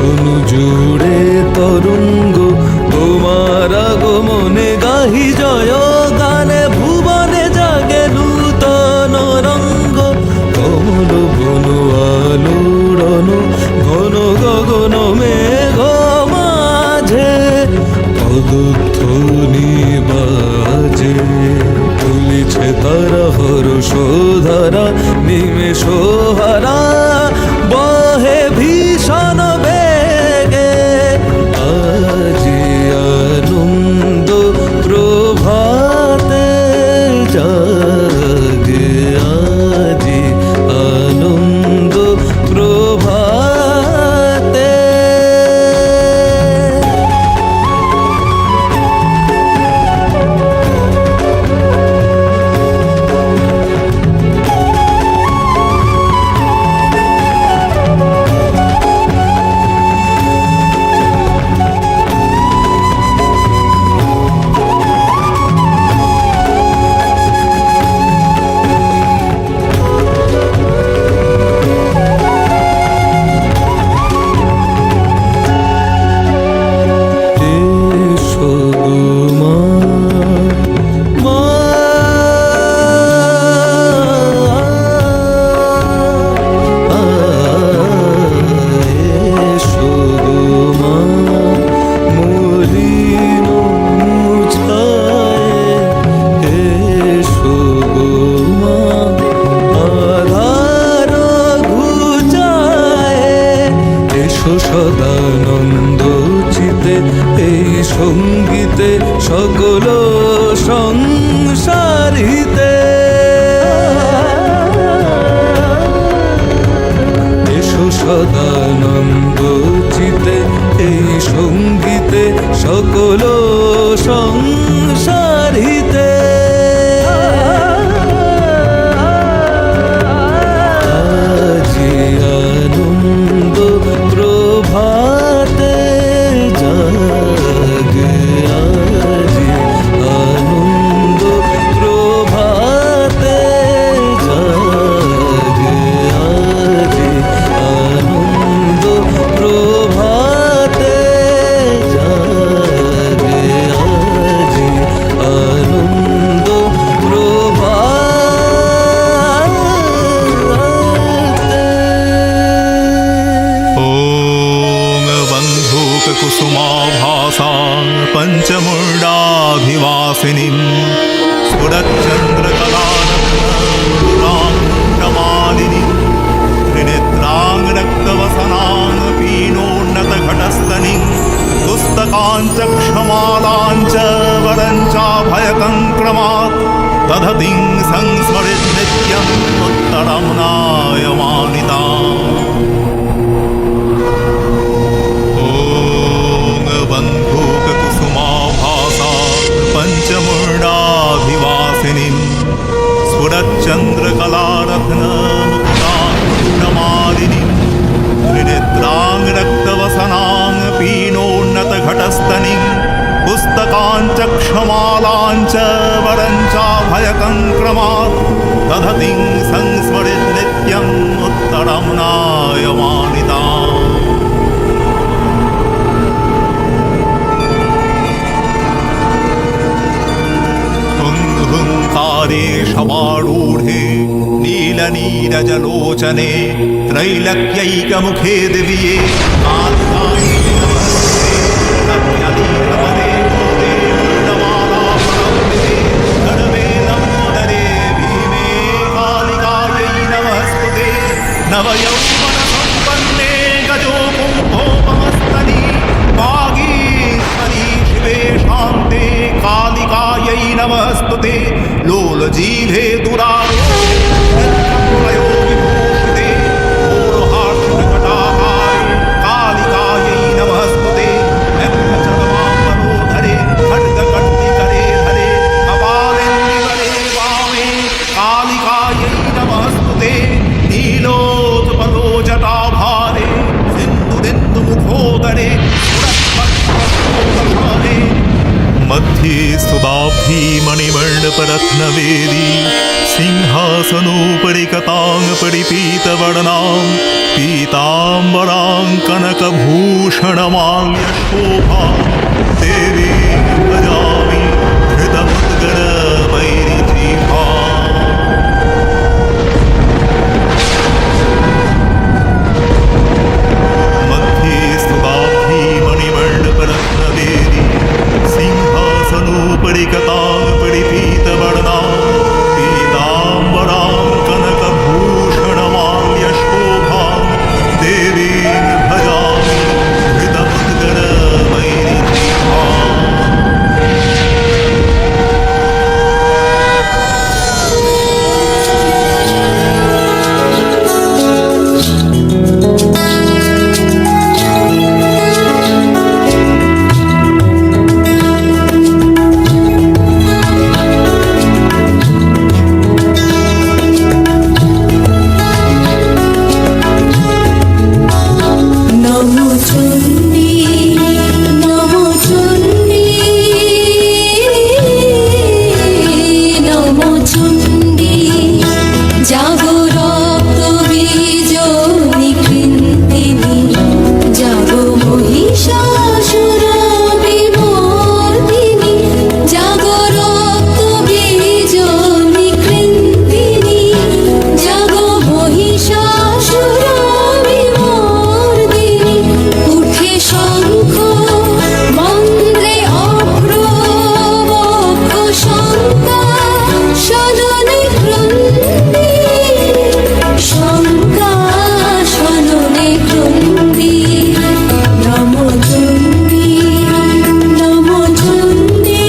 তনু জুড়ে তরঙ্গ, তোমার আগমনে গাহি জয় গানে, ভুবনে জাগে নূতন রঙ্গ। কমল বন আলোড়ন, ঘন গগন মেঘ মাঝে, পদধ্বনি বাজে। তুলিছে তারা হর্ষ ধারা, নিমেষ হারা বহে ভীষণ বেগে। আজি আনন্দ প্রভাতে জাগে, আজি আনন্দ প্রভাতে। সদানন্দ চিতে এই সঙ্গীতে সকল সংসারিতে। এসো সদানন্দ চিতে এই সঙ্গীতে সকল সংসারিতে। আজি আনন্দ প্রভাতে জাগে, আজি আনন্দ প্রভাতে জাগে, আজি আনন্দ প্রভাতে জাগে, আজি আনন্দ कुसुमाभासा पञ्चमुण्डाभिवासिनीं स्फुरच्चन्द्रकलानमालिनीं त्रिनेत्रां रक्तवसनां पीनोन्नतघटस्तनीं पुस्तकाञ्च क्षमालाञ्च वरञ्चाभयकङ्क्रमात् दधतीं संस्मरेन्नित्यम् उत्तरं नायमानिताम्। बन्धूककुसुमाभासा पञ्चमुण्डाभिवासिनीं स्फुरच्चन्द्रकलारत्नमुक्ताङ्गमालिनीं त्रिनेत्रां रक्तवसनां पीनोन्नतघटस्तनीं पुस्तकाञ्च क्षमालाञ्च वरञ्चाभयकङ्क्रमात् दधतीं संस्मरेन्नित्यम् उत्तरं नायमानिताम्। शवारूढे नीलनीरजलोचने त्रैलक्यैकमुखे दिव्ये नवयौवनसम्पन्ने गजोकुम्भोपमस्तनि वागीश्वरी शिवे शान्ते कालिकायै नमस्तुते। लोलजीभे दुरारो विभूषिते घोरहार्षकटाहाय कालिकायै नमस्तुते। नक्षत्रमाम्बरोधरे खड्गकर्णिकरे धरे कपालेन्दुगले वामे कालिकायै नमस्तुते। नीलोत्पलोजटाभारे सिन्धुदिन्दुमुखोदरे मध्ये स्तुदाब्धी मणिमण्डपरत्नवेदी सिंहासनोपरि कतां परिपीतवर्णां पीतां पीताम्बरां कनकभूषणमाल्यशोभा देवी भजामि हृदमुद्गरवैरिजीभा। मध्ये स्तुताब्धी मणिमण्डपरत्नवेदी सिंहासनोपरिगतां परिपीतवर्णां पीताम्बरां कनकभूषणमाल्यशोभां देवीं भजामि हृदमुद्गरवैरिजीभा। নমো চণ্ডী নমো চণ্ডী নমো চণ্ডী জাগো রক্ত বীজ নিকৃন্তিনি জাগো মহিষাসুর বিমর্দিনী জাগো রক্ত বীজ নিকৃন্তিনি জাগো মহিষাসুর বিমর্দিনী উঠে শঙ্খ মন্দ্রে অভ্র বক্ষ শঙ্কা সদনে ক্রন্দী শঙ্কা সদনে ক্রন্দী নমো চণ্ডী নমো চণ্ডী।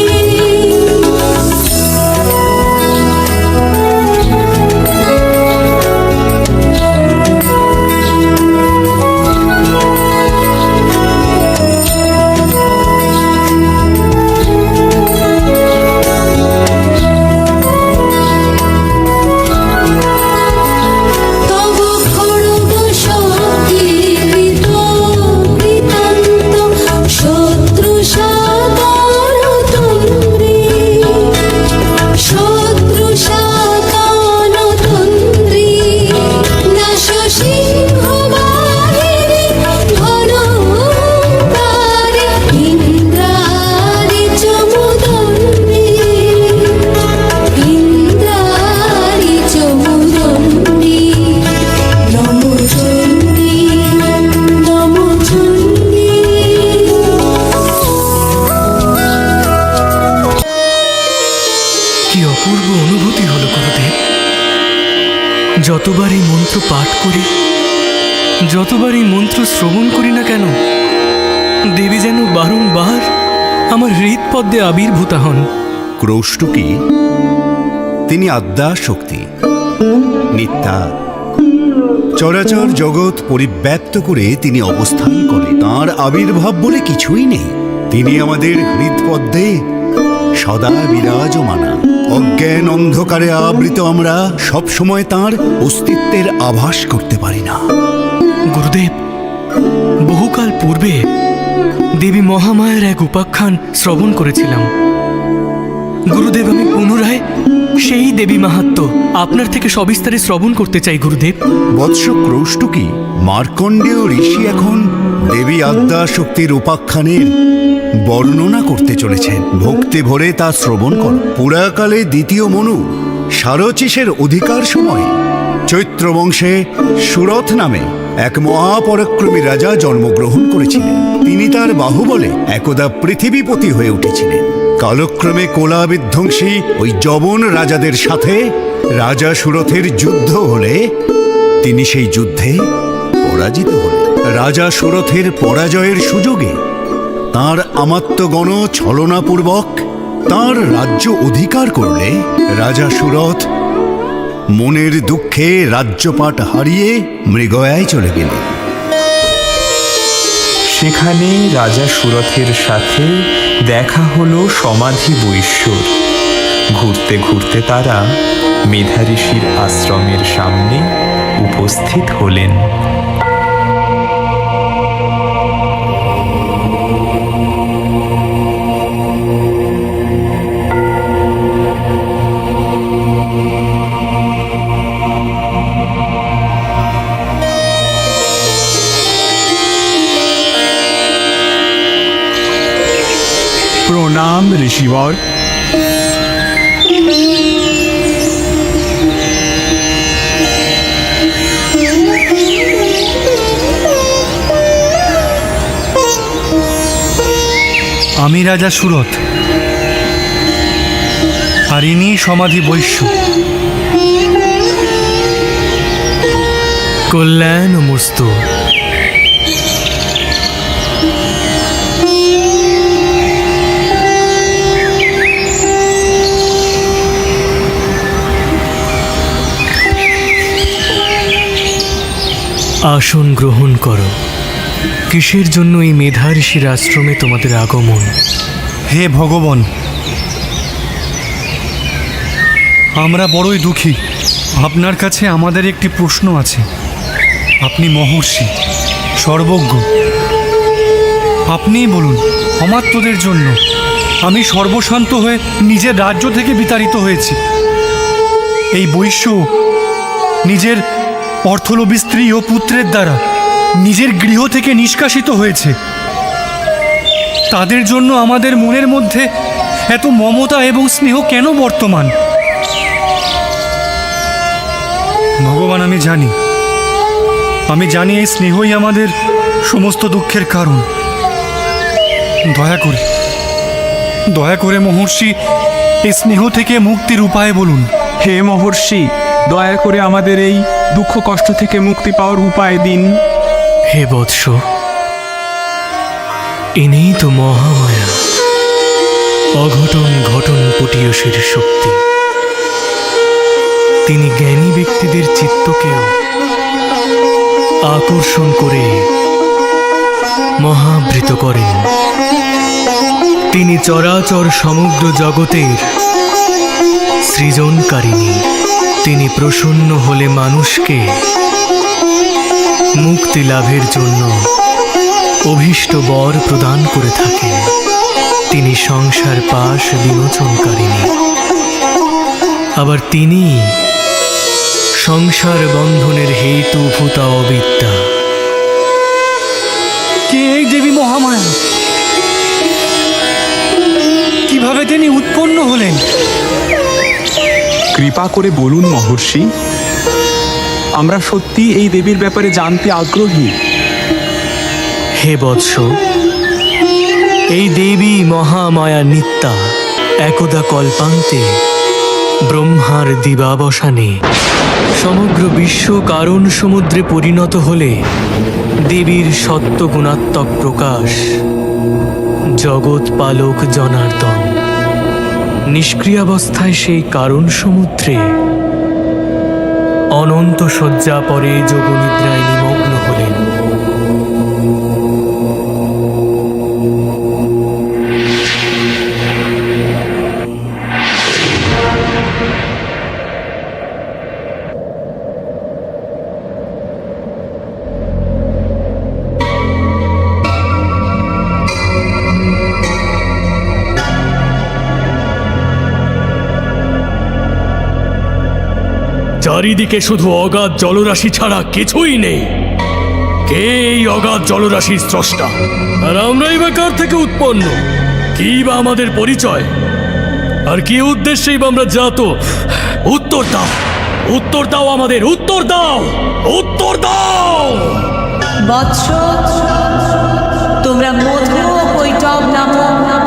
তব খড়গ শক্তিকৃত কৃতান্ত শত্রু সাকার তন্দ্রী শত্রু সাকান তন্দ্রী নাশ সিংহ বাহিনী ধনঙ্কারে ইন্দ্রারি চমুদণ্ডী ইন্দ্রারি চমুদণ্ডী নমো চণ্ডী নমো চণ্ডী। কি অপূর্ব অনুভূতি হলো গুরুদেব। যতবার এই মন্ত্র পাঠ করি, যতবার এই মন্ত্র শ্রবণ করি না কেন, দেবী যেন বারংবার আমার হৃৎপদ্মে আবির্ভূতা হন। ক্রৌষ্টকী তিনি আদ্যা শক্তি, নিত্যা। চরাচর জগৎ পরিব্যাপ্ত করে তিনি অবস্থান করেন। তাঁর আবির্ভাব বলে কিছুই নেই। তিনি আমাদের হৃৎপদ্মে সদা বিরাজমানা। অজ্ঞান অন্ধকারে আবৃত আমরা সবসময় তাঁর অস্তিত্বের আভাস করতে পারি না। গুরুদেব, বহুকাল পূর্বে দেবী মহামায়ার এক উপাখ্যান শ্রবণ করেছিলাম। গুরুদেব, আমি পুনরায় সেই দেবী মাহাত্ম্য আপনার থেকে সবিস্তারে শ্রবণ করতে চাই গুরুদেব। বৎস ক্রৌষ্টকী, মার্কণ্ডেয় ঋষি এখন দেবী আদ্যা শক্তির উপাখ্যানের বর্ণনা করতে চলেছেন। ভক্তি ভরে তা শ্রবণ কর। পুরাকালে দ্বিতীয় মনু সারচিসের অধিকার সময় চৈত্র বংশে সুরথ নামে এক মহাপরাক্রমী রাজা জন্মগ্রহণ করেছিলেন। তিনি তার বাহুবলে একদা পৃথিবীপতি হয়ে উঠেছিলেন। কালক্রমে কোলা বিধ্বংসী ওই যবন রাজাদের সাথে রাজা সুরথের যুদ্ধ হলে তিনি সেই যুদ্ধে পরাজিত হলেন। রাজা সুরথের পরাজয়ের সুযোগে তাঁর আমাত্যগণ ছলনাপূর্বক তাঁর রাজ্য অধিকার করলে রাজা সুরথ মনের দুঃখে রাজ্যপাট হারিয়ে মৃগয়ায় চলে গেলেন। সেখানে রাজা সুরথের সাথে দেখা হলো সমাধি বৈশ্যর। ঘুরতে ঘুরতে তারা মেধা ঋষির আশ্রমের সামনে উপস্থিত হলেন। প্রণাম ঋষিবর। আমি রাজা সুরথ, আর ইনি সমাধি বৈশ্য। কল্যাণ মস্তু। আসন গ্রহণ করো। কিসের জন্য এই মেধা ঋষির আশ্রমে তোমাদের আগমন? হে ভগবান, আমরা বড়ই দুঃখী। আপনার কাছে আমাদের একটি প্রশ্ন আছে। আপনি মহর্ষি, সর্বজ্ঞ। আপনিই বলুন, অমাত্যদের জন্য আমি সর্বশান্ত হয়ে নিজের রাজ্য থেকে বিতাড়িত হয়েছি। এই বৈশ্য নিজের অর্থলোভী স্ত্রী ও পুত্রের দ্বারা নিজের গৃহ থেকে নিষ্কাশিত হয়েছে। তাদের জন্য আমাদের মনের মধ্যে এত মমতা এবং স্নেহ কেন বর্তমান? ভগবান, আমি জানি এই স্নেহই আমাদের সমস্ত দুঃখের কারণ। দয়া করে মহর্ষি, এই স্নেহ থেকে মুক্তির উপায় বলুন। হে মহর্ষি, দয়া করে আমাদের এই দুঃখ কষ্ট থেকে মুক্তি পাওয়ার উপায় দিন। হে বৎস, ইনিই তো মহামায়া, অঘটন ঘটন পটীয়সীর শক্তি। তিনি জ্ঞানী ব্যক্তিদের চিত্তকেও আকর্ষণ করে মহাবৃত করেন। তিনি চরাচর সমগ্র জগতের সৃজনকারিণী। তিনি প্রসন্ন হলে মানুষকে মুক্তি লাভের জন্য অভীষ্ট বর প্রদান করে থাকেন। তিনি সংসার পাশ বিমোচনকারিণী। আবার তিনি সংসার বন্ধনের হেতুভূতা অবিদ্যা। কে এই দেবী মহামায়া? কিভাবে তিনি উৎপন্ন হলেন? কৃপা করে বলুন মহর্ষি, আমরা সত্যি এই দেবীর ব্যাপারে জানতে আগ্রহী। হে বৎস, এই দেবী মহামায়া নিত্যা একদা কল্পান্তে ব্রহ্মার দিবাবসানে সমগ্র বিশ্ব কারণ সমুদ্রে পরিণত হলে দেবীর সত্যগুণাত্মক প্রকাশ জগৎ পালক জনার্দন নিষ্ক্রিয়াবস্থায় সেই কারণ সমুদ্রে অনন্ত শয্যা পরে যোগনিদ্রায় নিমগ্ন হলেন। চারিদিকে শুধু অগাধ জলরাশি ছাড়া কিছুই নেই। কে এই অগাধ জলরাশির স্রষ্টা? আর আমরাই বা কার থেকে উৎপন্ন? কি বা আমাদের পরিচয়? আর কি উদ্দেশ্যেই বা আমরা জাত? উত্তর দাও, উত্তর দাও, আমাদের উত্তর দাও, উত্তর দাও। বৎস, তোমরা মধু ও কৈটব নামক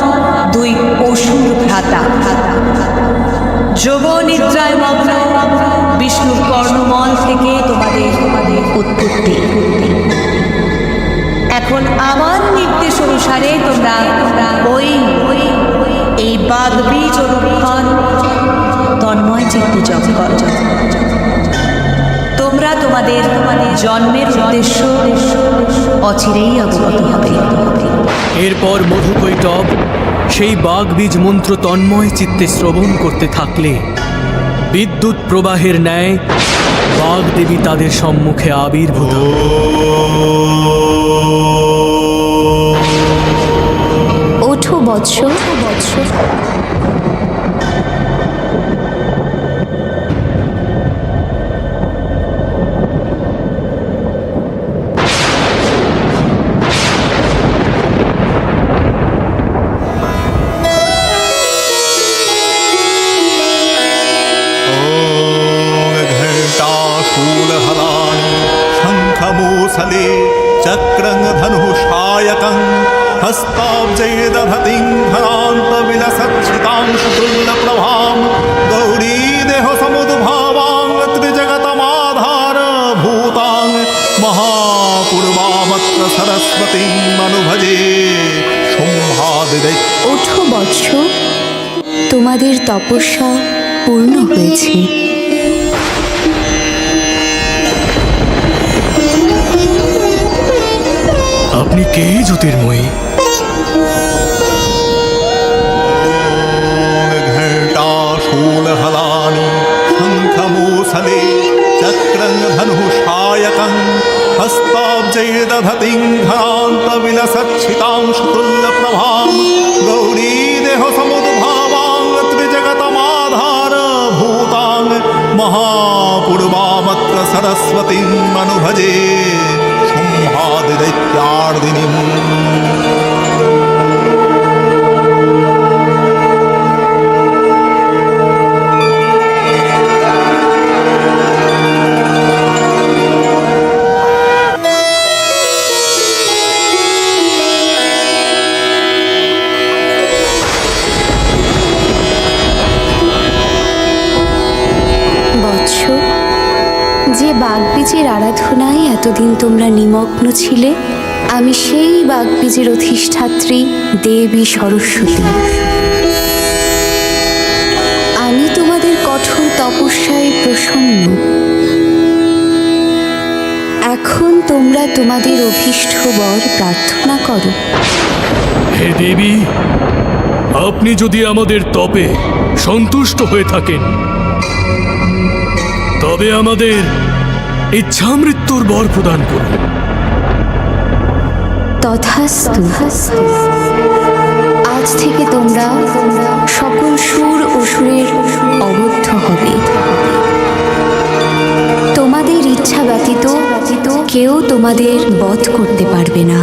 দুই অসুর ভ্রাতা, যোগনিদ্রায় মগ্ন বিষ্ণুর কর্ণমল থেকে তোমাদের উৎপত্তি। এখন আমার নির্দেশ অনুসারে তোমরা এই বাগবীজ অনুক্ষণ তন্ময় চিত্তে জপ করো। তোমরা তোমাদের জন্মের উদ্দেশ্য অচিরেই অবগত হবে। এরপর মধুকৈটব সেই বাগবীজ মন্ত্র তন্ময় চিত্তে শ্রবণ করতে থাকলে বিদ্যুৎ প্রবাহের ন্যায় বাগদেবী তাদের সম্মুখে আবির্ভূত। ওঠো বৎস, हस्ताब्जैर्दधतिं धरान्तविलसच्छितांशुतुल्यप्रभां गौरीदेहसमुद्भावां त्रिजगतमाधारभूतां महापूर्वामत्र सरस्वतीं मनुभजे शुम्भादिदैत्य। ওঠো বৎস, তোমাদের তপস্যা পূর্ণ হয়েছে। আপনি কে জ্যোতির্ময়ী? घटाशूलहलानि शङ्खमूसले चक्रं धनुषायकं हस्ताब्जैर्दधतिं धरान्तविलसच्छितांशुतुल्यप्रभां गौरीदेहसमुद्भावां त्रिजगतमाधारभूतां महापूर्वामत्र सरस्वतीं मनुभजे शुम्भादिदैत्यार्दिनीम्। বৎস, যে বাগবীজের আরাধনায় এতদিন তোমরা নিমগ্ন ছিলে, আমি সেই বাগবীজের অধিষ্ঠাত্রী দেবী সরস্বতী। আমি তোমাদের কঠোর তপস্যায় প্রসন্ন। এখন তোমরা তোমাদের অভীষ্ট বর প্রার্থনা করো। হে দেবী, আপনি যদি আমাদের তপে সন্তুষ্ট হয়ে থাকেন, তবে আমাদের ইচ্ছা মৃত্যুর বর প্রদান করুন। তথাস্তু। আজ থেকে তোমরা সকল সুর অসুরের অবদ্ধ হবে। তোমাদের ইচ্ছা ব্যতীত কেউ তোমাদের বধ করতে পারবে না।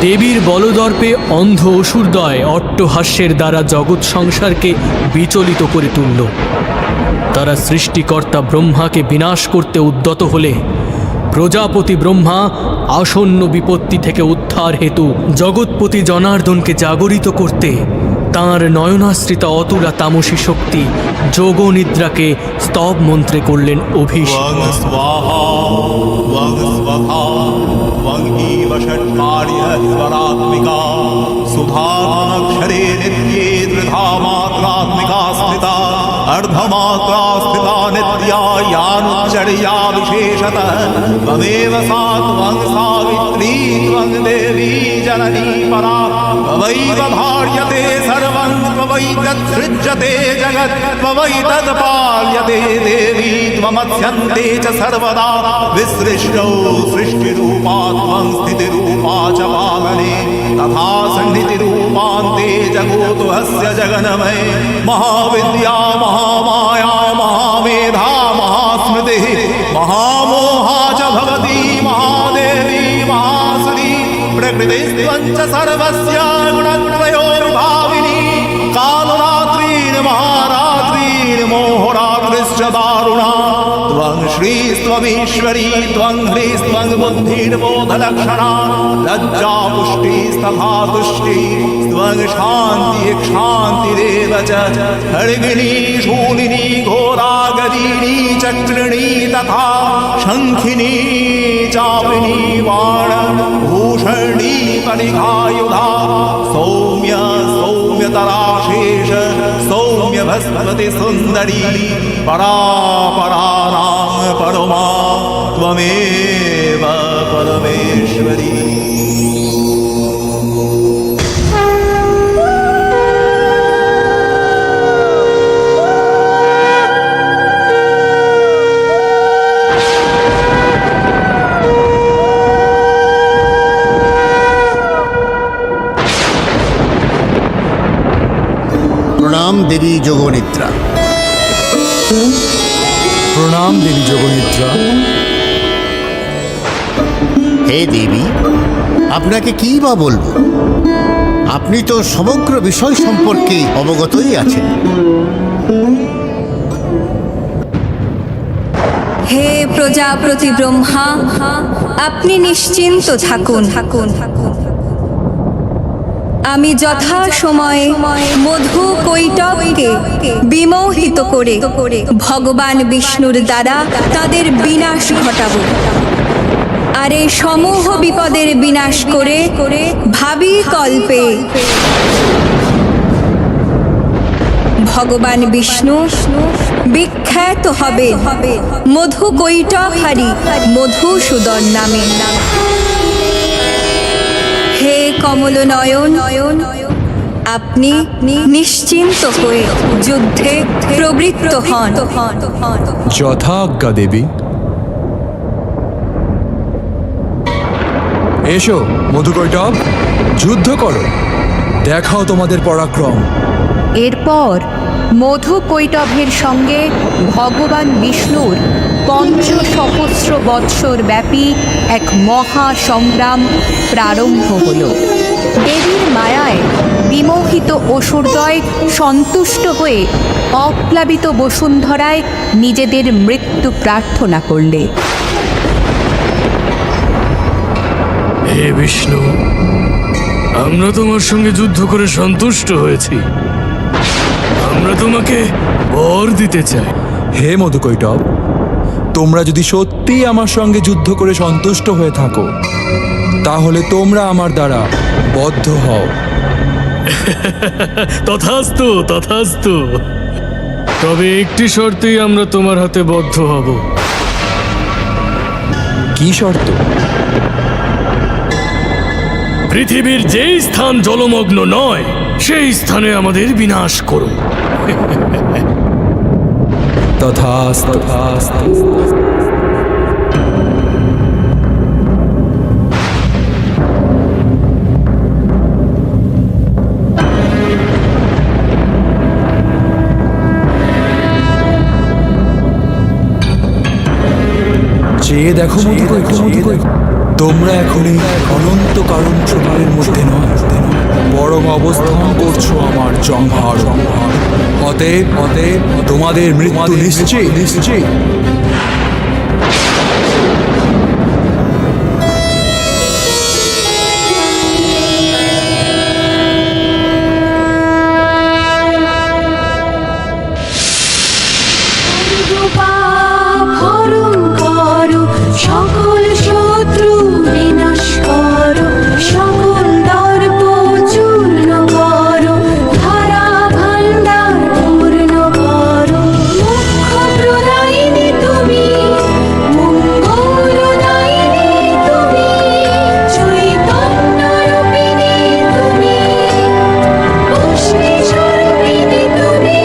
দেবীর বলদর্পে অন্ধ অসুরদ্বয় অট্টহাস্যের দ্বারা জগৎ সংসারকে বিচলিত করে তুলল। তারা সৃষ্টিকর্তা ব্রহ্মাকে বিনাশ করতে উদ্যত হলে প্রজাপতি ব্রহ্মা আসন্ন বিপত্তি থেকে উদ্ধার হেতু জগৎপতি জনার্দনকে জাগরিত করতে তাঁর নয়নাশ্রিতা অতুলা তামসী শক্তি যোগনিদ্রাকে স্তব মন্ত্রে করলেন অভিষেক। त्वं स्वाहा त्वं स्वधा त्वं हीव षट्कार्यस्वरात्मिका सुधानक्षरे नित्ये त्रिधा मात्रात्मिका स्थिता अर्धमात्रा स्थिता नित्या यानुच्चर्या विशेषतः त्वमेव सा त्वं सावित्री त्वं देवी जननी परा त्वमैव धार्यते सर्वं त्वमैतत्सृज्यते जगत् त्वमैतत्पाल्यते देवी त्वमस्यन्ते च सर्वदा विसृष्टौ सृष्टिरूपा त्वं स्थितिरूपा च पावने तथा सन्निधिरूपान्ते जगोतुहस्य जगन्मये महाविद्या महामाया महामेधा महास्मृतिः महामोहा च भवती महादेवी महासुरी प्रकृतिस्त्वं च सर्वस्य गुणत्रयोर्भाविनी कालरात्रिर्महारात्रिर्मोहरात्रिश्च दारुणा त्वं श्रीस्त्वमीश्वरी त्वं ह्रीस्त्वं बुद्धिर्बोधलक्षणा लज्जा पुष्टिस्तथा तुष्टि त्वं शान्तिरेव च खड्गिनी शूलिनी घोरा गदिनी चक्रिणी तथा शङ्खिनी चापिनी बाण भूषणी परिघायुधा सौम्य सौम्यतराशेष सौम्य भस्मति सुन्दरी परापरानां परमा त्वमेव परमेश्वरी। প্রণাম দেবী যোগনিদ্রা। প্রণাম দেবী যোগনিদ্রা। হে দেবী, আপনাকে কী বা বলবো? আপনি তো সমগ্র বিষয় সম্পর্কে অবগতই আছেন। হে প্রজাপতি ব্রহ্মা, আপনি নিশ্চিন্ত থাকুন। আমি যথা সময়ে মধু কৈটবকে বিমোহিত করে ভগবান বিষ্ণুর দ্বারা তাদের বিনাশ ঘটাবো। আর এই সমূহ বিপদের বিনাশ করে ভাবি কল্পে ভগবান বিষ্ণু বিখ্যাত হবে মধু কৈটবহারী মধুসূদন নামে। হে কমল নয়ন, আপনি নিশ্চিন্ত হয়ে যুদ্ধে প্রবৃত্ত হন। যথাজ্ঞা দেবী। এসো মধুকৈটব, যুদ্ধ করো, দেখাও তোমাদের পরাক্রম। এরপর মধু কৈটভের সঙ্গে ভগবান বিষ্ণুর ৫০০ বৎসর ব্যাপী এক মহা সংগ্রাম প্রারম্ভ হল। দেবীর মায়ায় বিমোহিত অসুরদ্বয় সন্তুষ্ট হয়ে অপ্লাবিত বসুন্ধরায় নিজেদের মৃত্যু প্রার্থনা করলে। হে বিষ্ণু, আমরা তোমার সঙ্গে যুদ্ধ করে সন্তুষ্ট হয়েছি, আমরা তোমাকে বর দিতে চাই। হে মধুকৈটব, তোমরা যদি সত্যিই আমার সঙ্গে যুদ্ধ করে সন্তুষ্ট হয়ে থাকো, তাহলে তোমরা আমার দ্বারা বদ্ধ হও। তথাস্তু তথাস্তু, তবে একটি শর্তেই আমরা তোমার হাতে বদ্ধ হব। কি শর্ত? পৃথিবীর যেই স্থান জলমগ্ন নয়, সেই স্থানে আমাদের বিনাশ করো। তথাস্তু। চেয়ে দেখো মধুকৈটব, তোমরা এখন এই অনন্ত কারণ প্রবাহের মধ্যে নয়, বরং অবস্থান করছো আমার জঙ্ঘার। অতএব তোমাদের মৃত্যু নিশ্চয়ই। সকল শত্রু বিনাশ করো, সকল দর্প চূর্ণ করো, ধারা ভাণ্ডার পূর্ণ করো। মুখ্য প্রদায়িনী তুমি, মঙ্গলদায়িনী তুমি, চৈতন্য রূপিণী তুমি, অগ্নি স্বরূপিণী তুমি,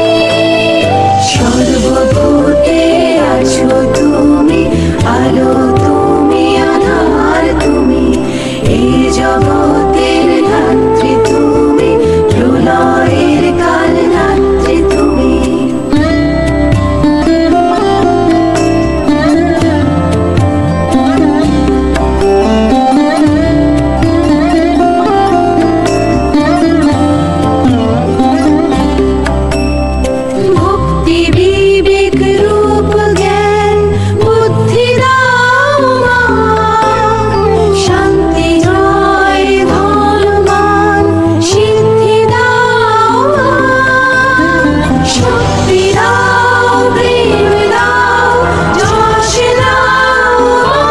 সর্বভূতে আছো তুমি, আলো তুমি, আধার তুমি, এই জগতের ধাত্রী তুমি, প্রলয়ের কাল রাত্রি তুমি। ভক্তি বিবেক রূপ জ্ঞান বুদ্ধি দাও মা, শান্তি জয় ধন মান সিদ্ধি দাও মা, শক্তি দাও প্রেম দাও যশ দাও মা,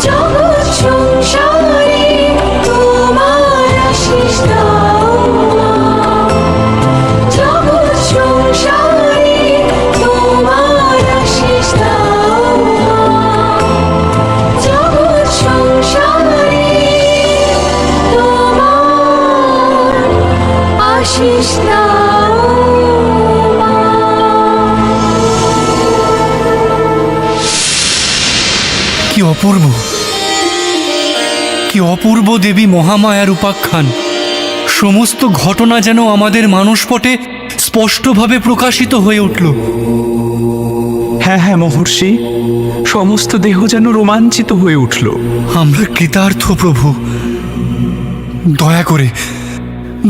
জগৎ সংসারে তোমার আশিস দাও মা, জগৎ সংসারে তোমার আশিস দাও মা, জগৎ সংসারে তোমার আশিস দাও মা। কি অপূর্ব, কি অপূর্ব দেবী মহামায়ার উপাখ্যান। সমস্ত ঘটনা যেন আমাদের মানসপটে স্পষ্টভাবে প্রকাশিত হয়ে উঠল। হ্যাঁ হ্যাঁ মহর্ষি, সমস্ত দেহ যেন রোমাঞ্চিত হয়ে উঠল। আমরা কৃতার্থ প্রভু,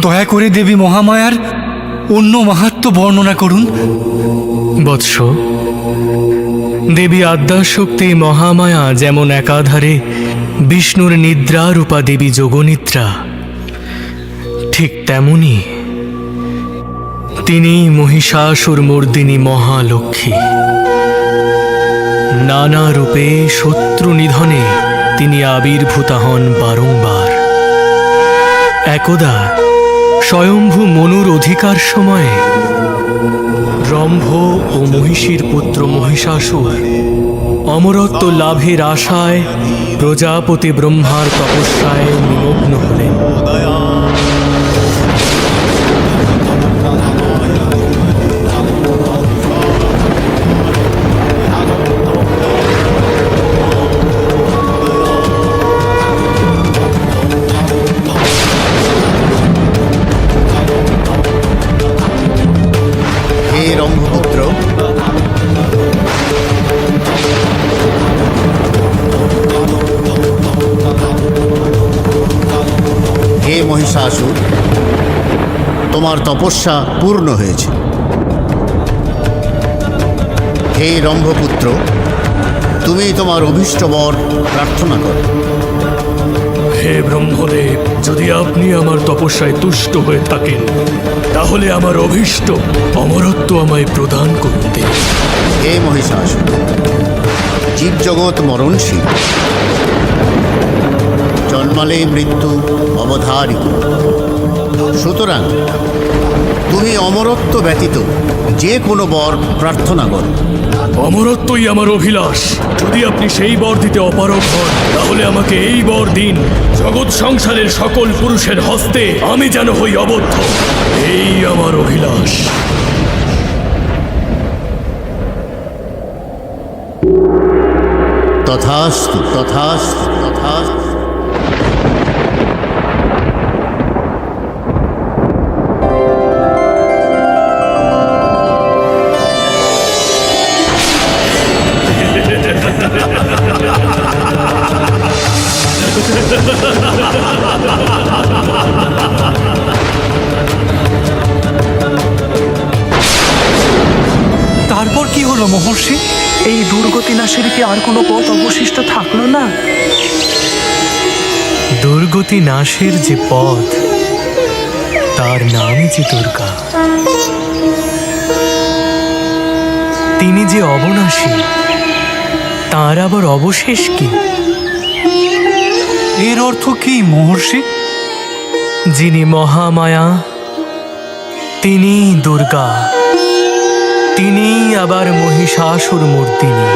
দয়া করে দেবী মহামায়ার অন্য মাহাত্ম্য বর্ণনা করুন। বৎস, দেবী আদ্যাশক্তি মহামায়া যেমন একাধারে বিষ্ণুর নিদ্রা রূপা দেবী যোগনিদ্রা, ঠিক তেমনি তিনি মহিষাসুর মর্দিনী মহালক্ষ্মী। নানা রূপে শত্রু নিধনে তিনি আবির্ভূতা হন বারংবার। একদা স্বয়ম্ভু মনুর অধিকার সময়ে রম্ভ ও মহিষীর পুত্র মহিষাসুর অমরত্ব লাভের আশায় প্রজাপতি ব্রহ্মার তপস্যায় নিমগ্ন হলেন। হে রম্ভপুত্র, হে মহিষাসুর, তোমার তপস্যা পূর্ণ হয়েছে। হে রম্ভপুত্র, তুমি তোমার অভীষ্ট বর প্রার্থনা করো। হে ব্রহ্মদেব, যদি আপনি আমার তপস্যায় তুষ্ট হয়ে থাকেন তাহলে আমার অভীষ্ট অমরত্ব আমায় প্রদান করতে। হে মহিষাসুর, জীবজগৎ মরণশীল, জন্মালে মৃত্যু অবধারিত। সুতরাং তুমি অমরত্ব ব্যতীত যে কোনো বর প্রার্থনা করো। অমরত্বই আমার অভিলাষ। যদি আপনি সেই বর দিতে অপারগ হন তাহলে আমাকে এই বর দিন, জগৎ সংসারের সকল পুরুষের হস্তে আমি যেন হই অবদ্ধ। এই আমার অভিলাষ। তথাস্তু, তথাস্তু, তথাস্তু। তারপর কি হলো মহর্ষি? এই দুর্গতি নাশের কি আর কোনো পথ অবশিষ্ট থাকলো না? দুর্গতি নাশের যে পথ, তার নামই যে দুর্গা। তিনি যে অবনাশী, তার আবার অবশেষ কি? এর অর্থ কি মহর্ষি? যিনি মহামায়া তিনি দুর্গা, তিনি আবার মহিষাসুর মর্দিনী।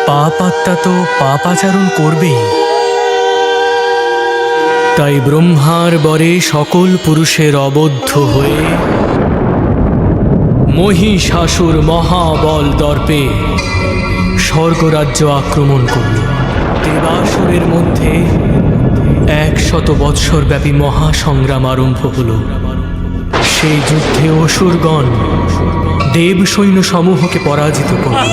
পাপাত্মা তো পাপাচরণ করবেই। তাই ব্রহ্মার বরে সকল পুরুষের অবদ্ধ হয়ে মহিষাসুর মহাবল দর্পে স্বর্গরাজ্য আক্রমণ করল। দেবাসুরের মধ্যে 100 বৎসর ব্যাপী মহাসংগ্রাম আরম্ভ হল। সেই যুদ্ধে অসুরগণ দেব সৈন্য সমূহকে পরাজিত করল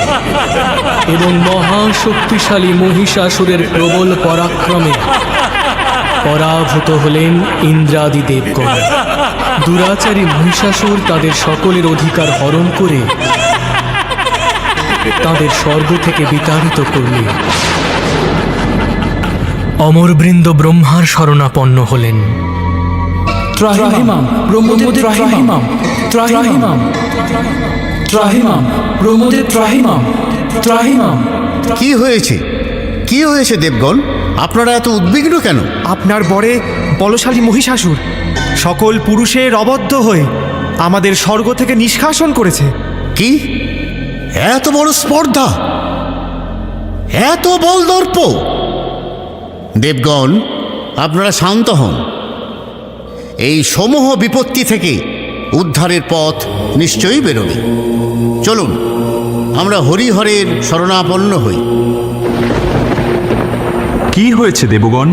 এবং মহাশক্তিশালী মহিষাসুরের প্রবল পরাক্রমে পরাভূত হলেন ইন্দ্রাদি দেবগণ। দুরাচারী মহিষাসুর তাদের সকলের অধিকার হরণ করে তাদের স্বর্গ থেকে বিতাড়িত করলেন। অমরবৃন্দ ব্রহ্মার শরণাপন্ন হলেন। ত্রাহিমাম ব্রহ্মদেব, ত্রাহিমাম, ত্রাহিমাম, ত্রাহিমাম ব্রহ্মদেব, ত্রাহিমাম, ত্রাহিমাম। কি হয়েছে? কি হয়েছে দেবগণ? আপনারা এত উদ্বিগ্ন কেন? আপনার বরে বলশালী মহিষাসুর সকল পুরুষের অবদ্ধ হয়ে আমাদের স্বর্গ থেকে নিষ্কাশন করেছে। কি এত বড় স্পর্ধা, এত বল দর্প! দেবগণ, আপনারা শান্ত হন। এই সমূহ বিপত্তি থেকে উদ্ধারের পথ নিশ্চয়ই বেরোবে। চলুন আমরা হরিহরের শরণাপন্ন হই। কি হয়েছে দেবগণ?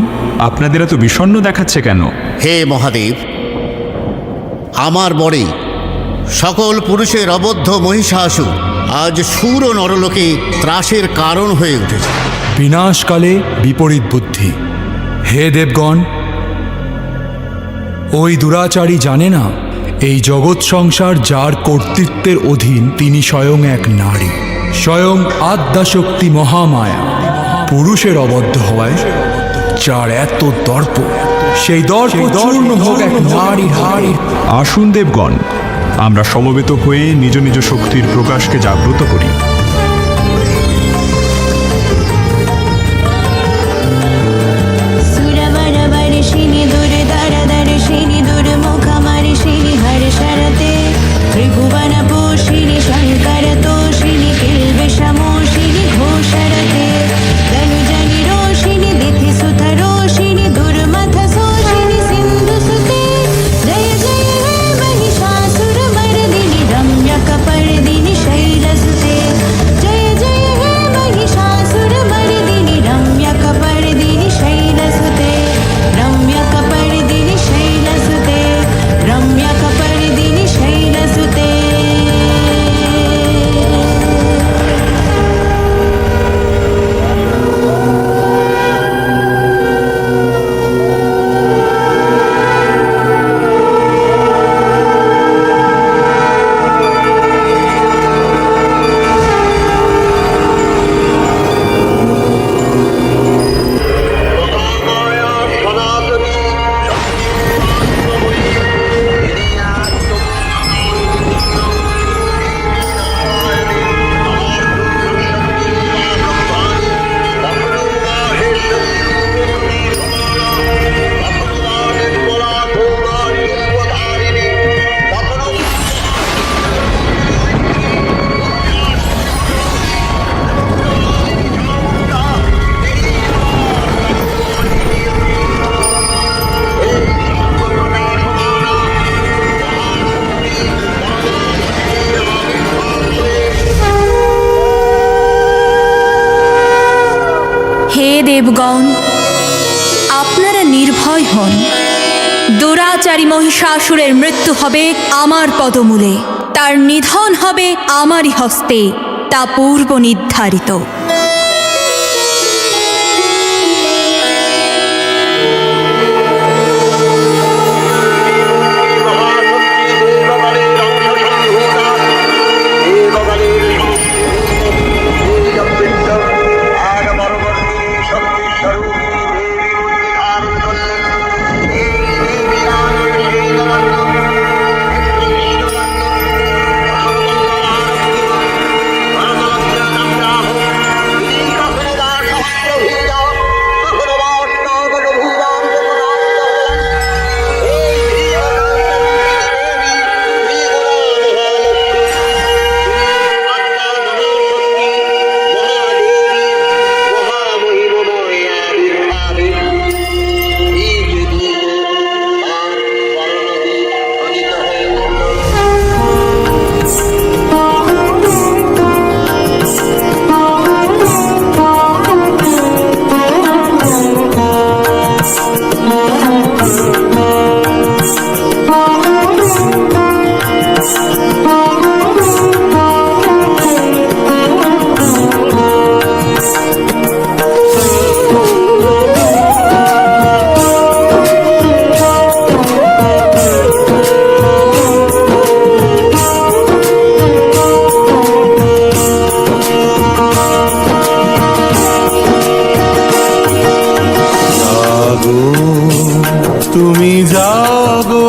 আপনাদের এত বিষণ্ণ দেখাচ্ছে কেন? হে মহাদেব, আমার বরে সকল পুরুষের অবদ্ধ মহিষাসুর আজ সুর ও নরলোকে ত্রাসের কারণ হয়ে উঠেছে। বিনাশকালে বিপরীত বুদ্ধি, হে দেবগণ, ওই দুরাচারী জানে না এই জগৎ সংসার যার কর্তৃত্বের অধীন তিনি স্বয়ং এক নারী, স্বয়ং আদ্যাশক্তি মহামায়া। পুরুষের অবদ্ধ হওয়ায় যার এত দর্প, সেই দর্প চূর্ণ হোক এক নারীর হাড়ির। আসুন দেবগণ, আমরা সমবেত হয়ে নিজ নিজ শক্তির প্রকাশকে জাগ্রত করি। ত্রিভুবন পোষিণী শঙ্কর তোষিণী কিলবেশমোষিণী ঘোষরতে ধনুজনি রোষিণী দিতি সুত রোষিণী দুর্মথ শোষিণী সিন্ধু সুতে জয় জয় হে महिषासुर मर्दिनी रम्यक पर्दिनी शैलसुते जय जय हे महिषासुर मर्दिनी रम्यक पर्दिनी शैलसुते रम्यक पर्दिनी शैलसुते रम्यक पर्दिनी शैलसुते। হে দেবগণ, আপনারা নির্ভয় হন। দুরাচারী মহিষাসুরের মৃত্যু হবে আমার পদমূলে, তার নিধন হবে আমারই হস্তে, তা পূর্ব নির্ধারিত। তুমি জাগো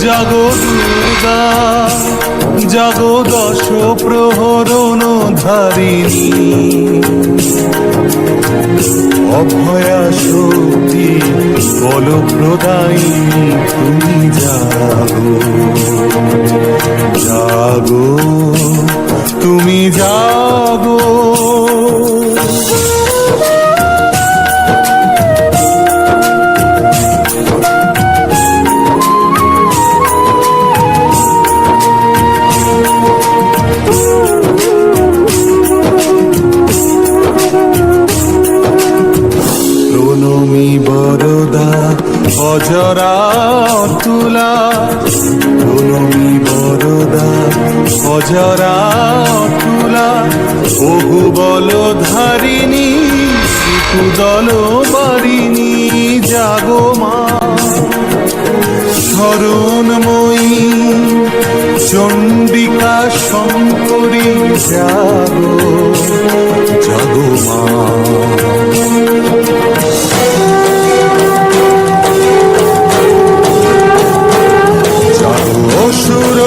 জাগো দুর্গা, জাগো দশ প্রহরণ ধারিণী, অভয়া শক্তি বল প্রদায়িনী, তুমি জাগো জাগো, তুমি জাগো। প্রণমী বরদা অজরা অতুলা, প্রণমী বরদা অজরা অতুলা, বহু বল ধারিণী কুদল বারিণী জাগো মা, শরণময়ী চণ্ডিকা শঙ্করী জাগো জাগো মা। জাগো অসুর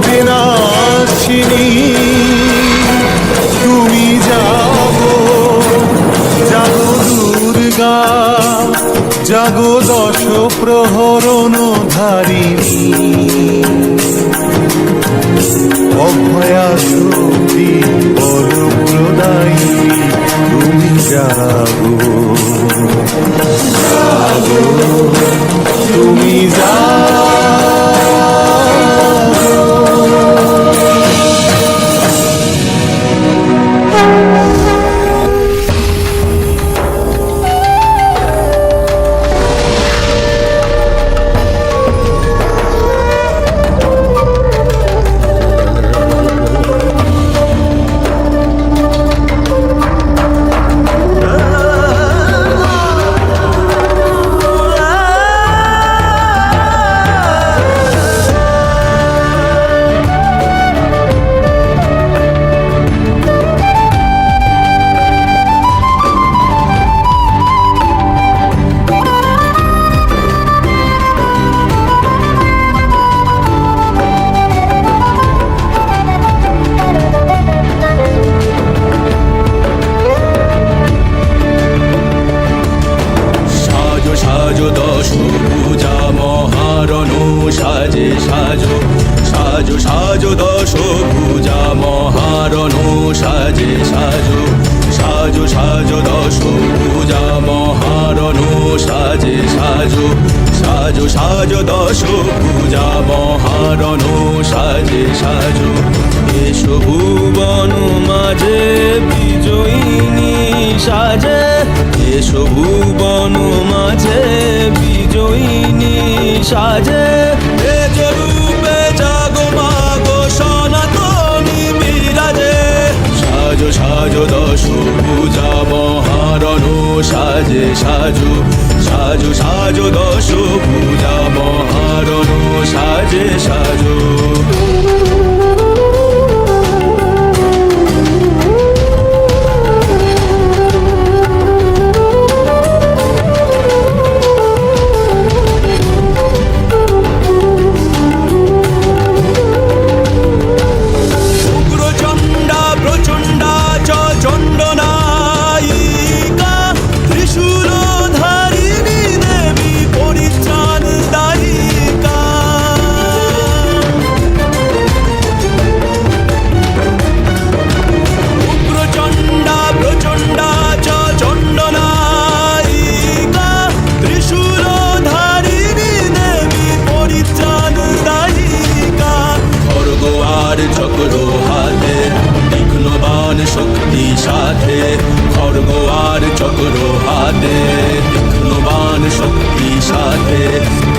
বিনাশিনী, তুমি জাগো জাগো দুর্গা, জাগো দশ প্রহরণ ধারিণী, অভয়া শক্তি বলপ্রদায়ী, তুমি জাগো জাগো, তুমি জাগো। সাজো দশ পূজা মহারণু সাজে সাজো, সাজো সাজো দশ পূজা মহারণু সাজে সাজো, সাজো সাজো দশ পূজা মহারণু সাজে সাজো, সাজো সাজো দশ পূজা মহারণু সাজে সাজো। এসো ভুবন মাঝে বিজয়িনী সাজে, এসো ভুবন মাঝে বিজয়িনী সাজে, এ রূপে জাগো মাগো সনাতনী বিরাজে। সাজো সাজো দশ পূজা মহারণু সাজে সাজো, সাজো সাজো দশ পূজা মহারণু সাজে সাজো। চক্র হাতে তীক্ষ্ণবান শক্তি সাথে, খড়গ আর চক্র হাতে তীক্ষ্ণবান শক্তি সাথে,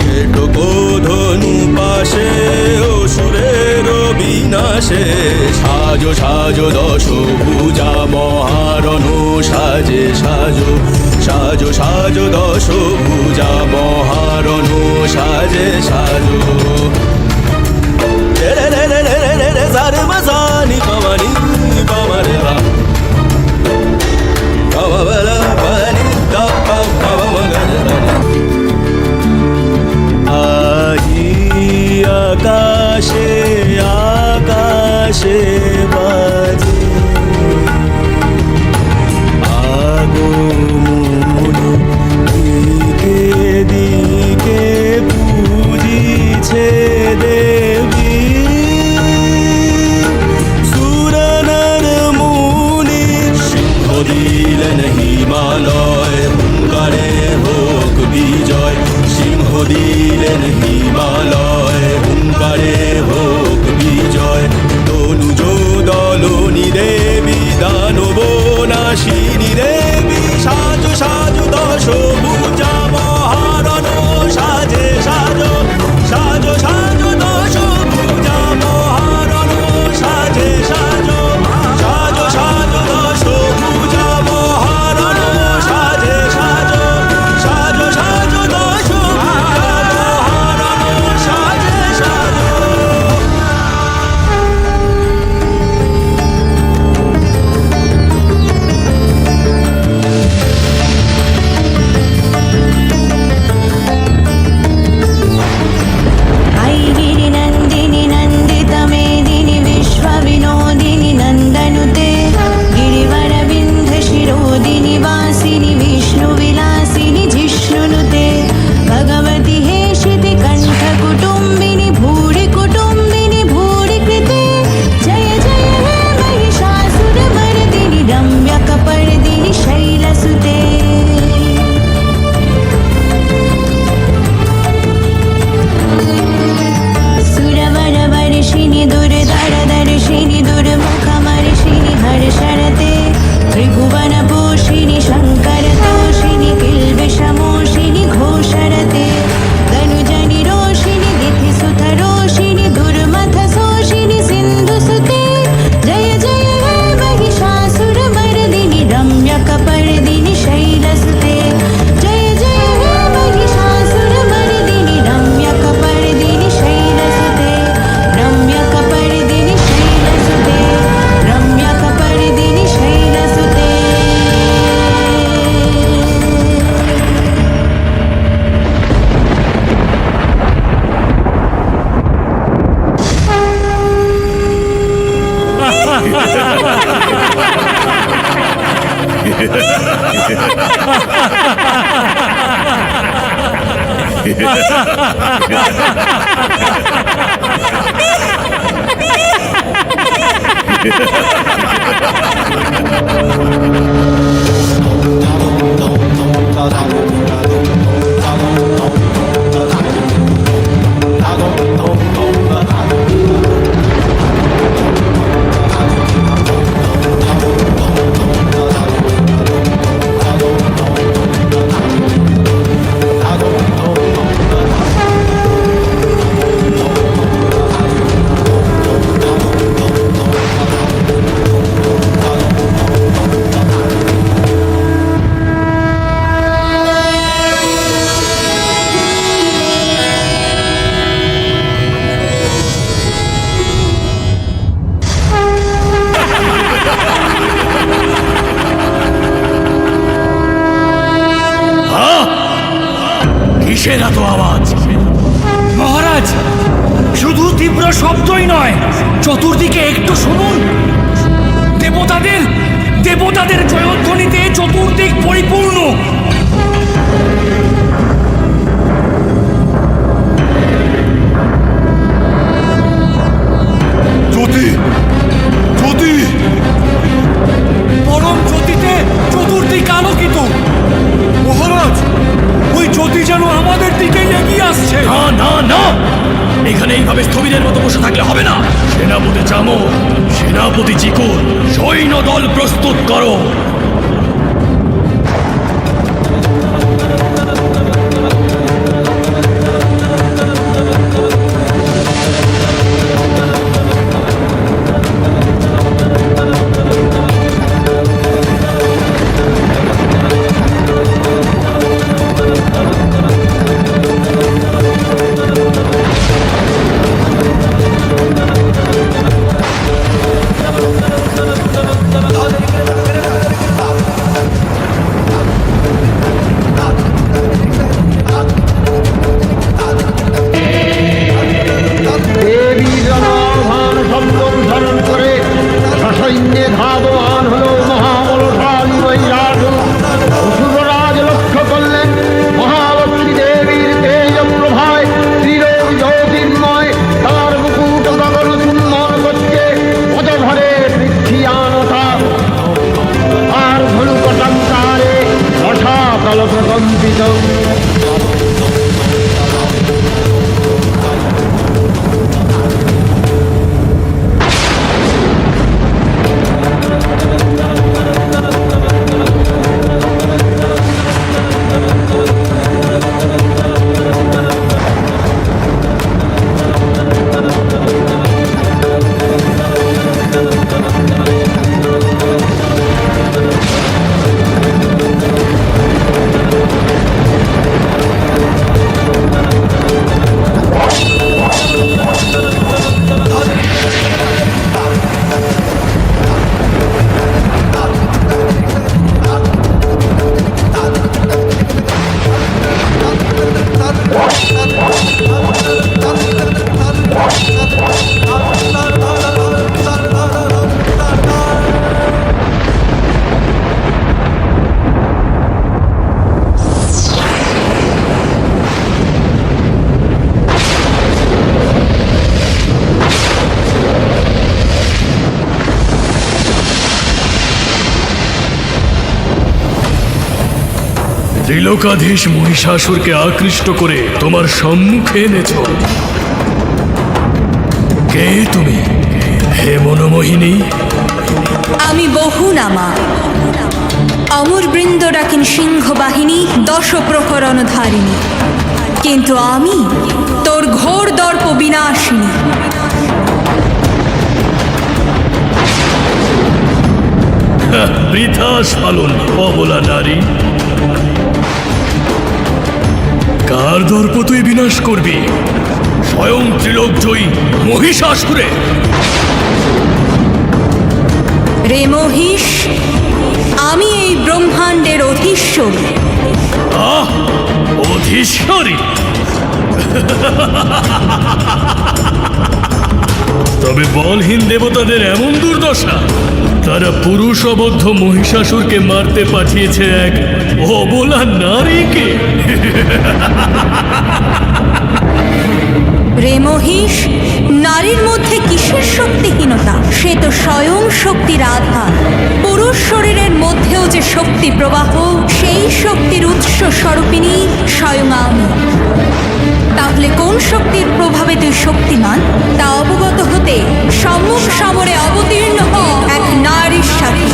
খেটকো ধনু পাশে অসুরের বিনাশে। সাজো সাজো দশ পূজা মহারণু সাজে সাজো, সাজো সাজো দশ পূজা মহারণু সাজে সাজো। রে রে রে রে রে রে সারে মজানি পামানি পামারে বা, বাবা বালা পানি দা পা বাবা মগরে রে। আজি আকাশে আকাশে বাজে, আগমন দিকে দিকে পুজি কিসের এত আওয়াজ? মহারাজ, শুধু তীব্র শব্দই নয়, চতুর্দিকে একটু শুনুন। দেবতাদের জয়ধ্বনিতে চতুর্দিক পরিপূর্ণ। জ্যোতি, জ্যোতি, পরম জ্যোতিতে চতুর্দিক আলোকিত। মহারাজ, ওই জ্যোতি যেন আমাদের দিকেই এগিয়ে আসছে। না না না, এখানে এইভাবে স্থবিরের মতো বসে থাকলে হবে না। সেনাপতি চামো, সেনাপতি চিকুর, সৈন্য দল প্রস্তুত করো। ত্রিলোকাধীশ মহিষাসুরকে আকৃষ্ট করে তোমার সম্মুখে এনেছ। কে তুমি, হে মনোমোহিনী? আমি বহু নামা, অমর বৃন্দ ডাকেন সিংহ বাহিনী, দশ প্রকরণ ধারিণী। কিন্তু আমি তোর ঘোর দর্প বিনাশিনী। বৃথা স্ফলন অবলা নারী। কার দর্প তুই বিনাশ করবি? স্বয়ং ত্রিলোক জয়ী মহিষাসুরে। রে মহিষ, আমি এই ব্রহ্মাণ্ডের অধীশ্বরী। আহ, অধীশ্বরী? তবে বলহীন দেবতাদের এমন দুর্দশা, তারা পুরুষবদ্ধ মহিষাসুরকে মারতে পাঠিয়েছে এক অবলা নারীকে। রে মহিষ, নারীর মধ্যে কিসের শক্তিহীনতা? সে তো স্বয়ং শক্তির আধার। পুরুষ শরীরের মধ্যেও যে শক্তি প্রবাহ, সেই শক্তির উৎস স্বরূপিণী স্বয়ং আমি। তাহলে কোন শক্তির প্রভাবে তুই শক্তিমান তা অবগত হতে সম্মুখ সমরে অবতীর্ণ হ এক নারীর সাথে।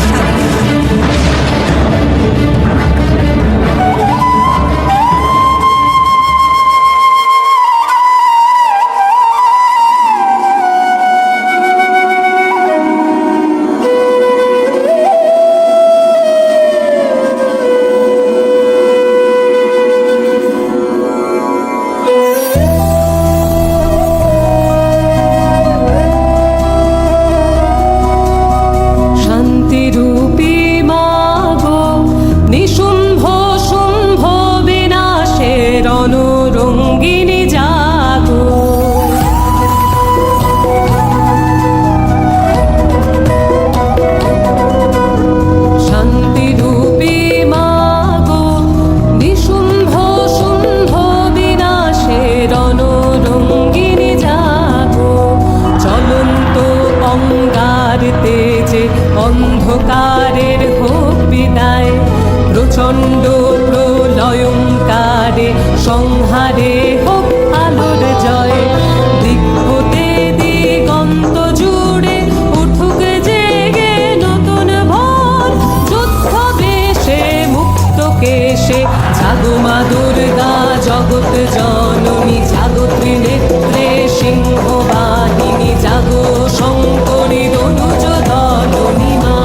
শান্তিরূপী মা গো, নিশুম্ভ শুম্ভ বিনাশের রণরঙ্গিনী জাগো। শান্তিরূপী মা গো, নিশুম্ভ শুম্ভ বিনাশের রণরঙ্গিনী জাগো। চলন্ত অঙ্গার তেজে অন্ধকারের হোক বিদায়, প্রচণ্ড প্রলয়ঙ্কারে সংহারে হোক আলোর জয়। দিক হতে দিগন্ত জুড়ে উঠুক জেগে নতুন ভোর, যুদ্ধ বেশে মুক্ত কেশে জাগো মা দুর্গা জগৎ জননী। জাগো ত্রিনেত্রে সিংহ বাহিনী, জাগো শঙ্করী দনুজ দলনী মা।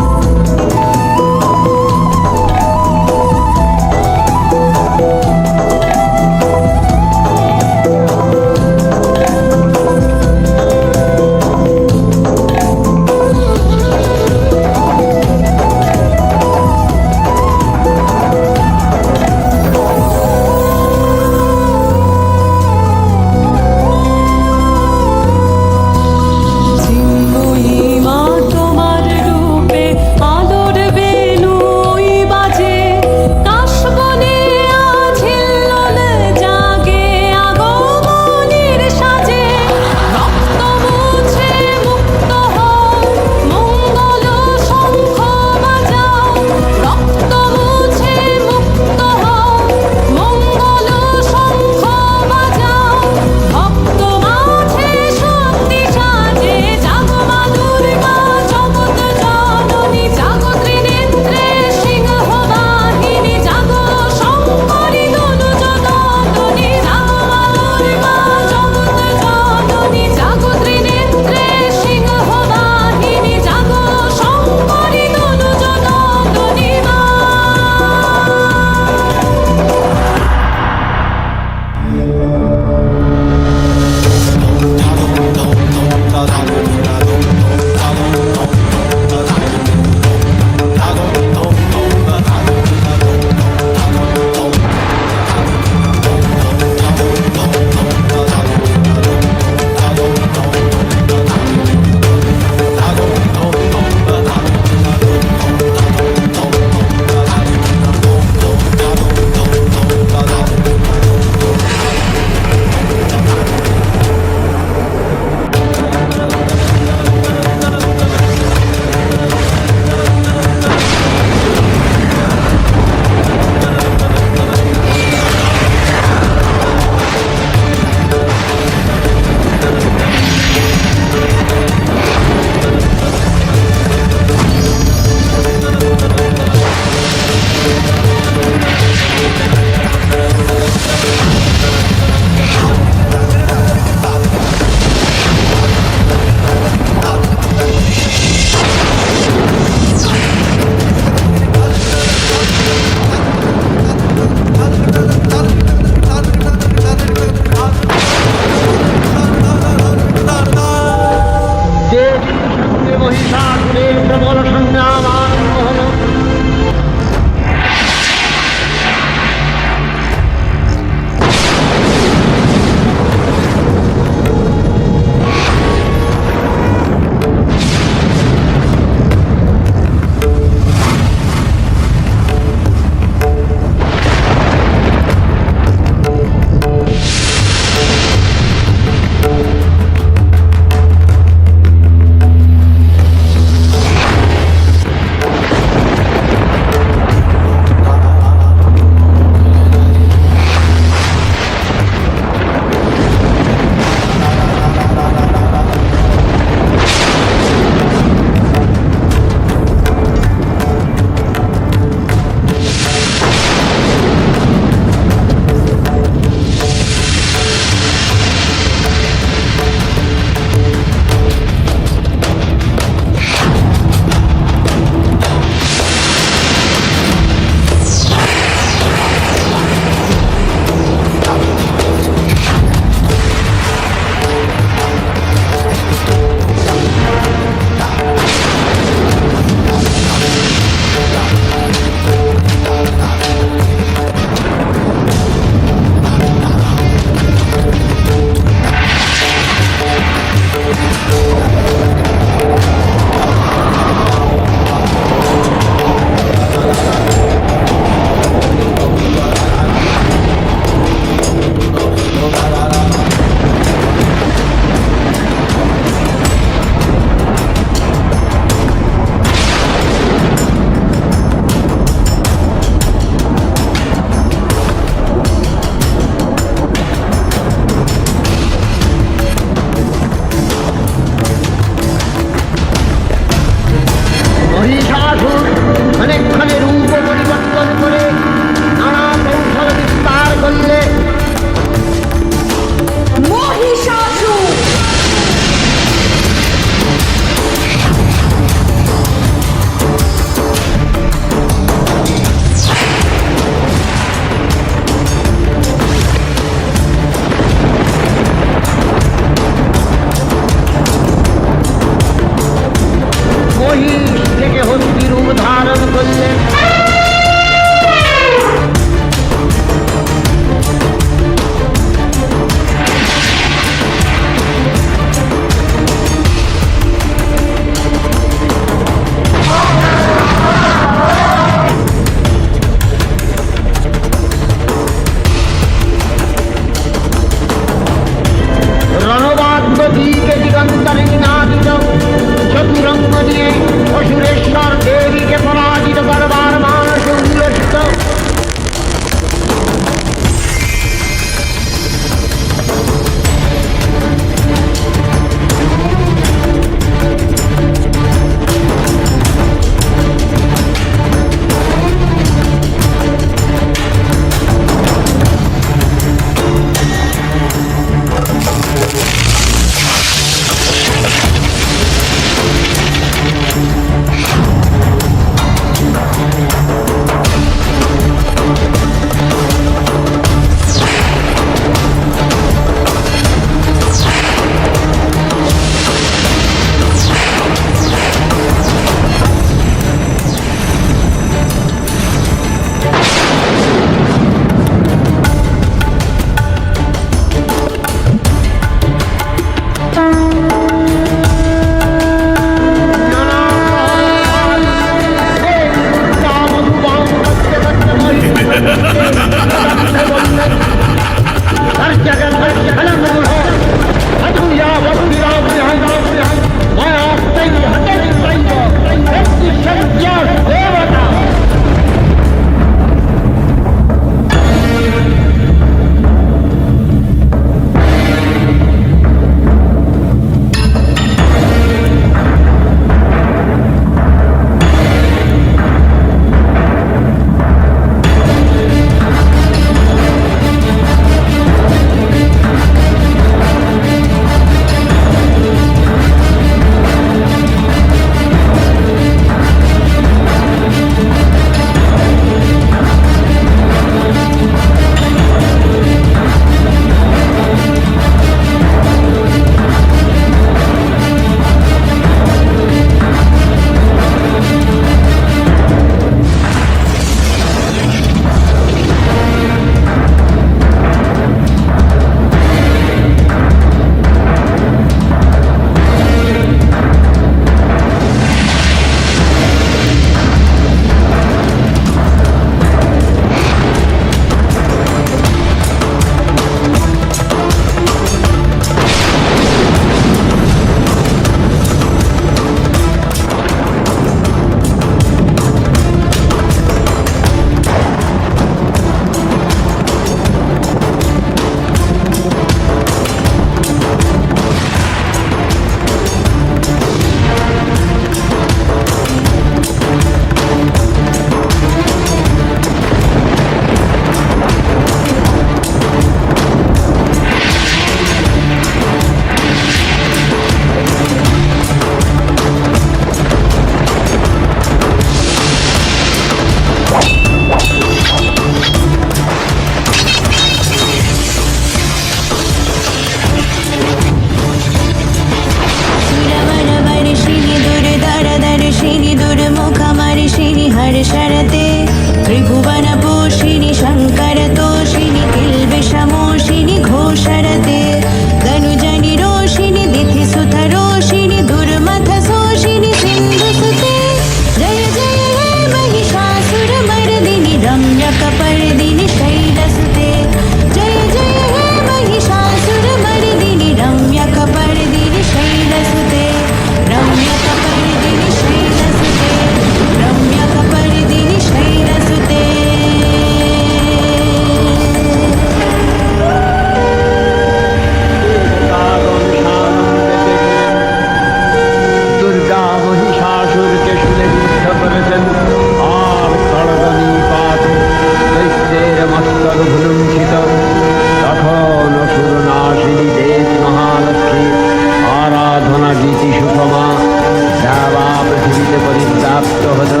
পরিপ্রাপ্ত হলো।